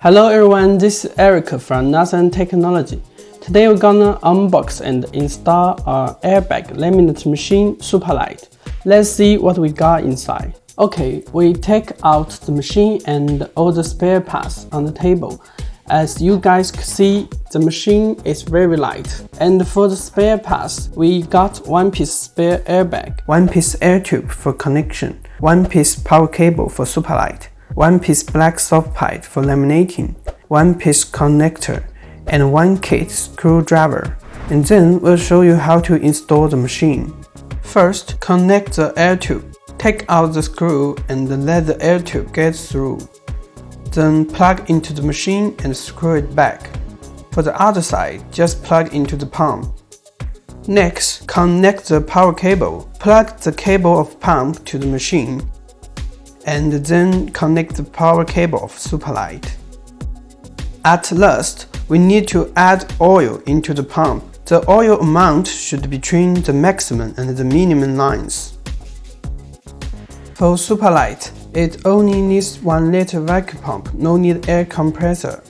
Hello everyone, this is Eric from Nasan Technology. Today we're gonna unbox and install our airbag laminating machine SUPA Lite. Let's see what we got inside. Okay, we take out the machine and all the spare parts on the table. As you guys can see, the machine is very light. And for the spare parts, we got one piece spare airbag, one piece air tube for connection, one piece power cable for SUPA Lite, one piece black soft pipe for laminating, one piece connector, and one kit screwdriver. And then we'll show you how to install the machine. First, connect the air tube. Take out the screw and let the air tube get through. Then plug into the machine and screw it back. For the other side, just plug into the pump. Next, connect the power cable. Plug the cable of pump to the machine, and then connect the power cable of SUPA Lite. At last, we need to add oil into the pump. The oil amount should be between the maximum and the minimum lines. For SUPA Lite, it only needs 1 liter vacuum pump, no need air compressor.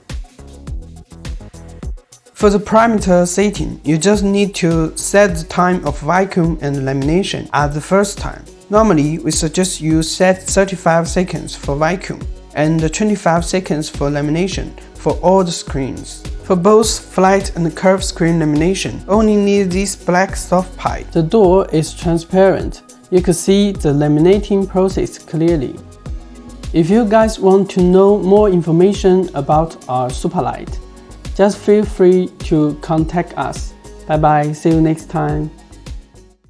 For the parameter setting, you just need to set the time of vacuum and lamination at the first time. Normally, we suggest you set 35 seconds for vacuum and 25 seconds for lamination for all the screens. For both flat and curved screen lamination, only need this black soft pipe. The door is transparent. You can see the laminating process clearly. If you guys want to know more information about our SUPA Lite, just feel free to contact us. Bye bye, see you next time.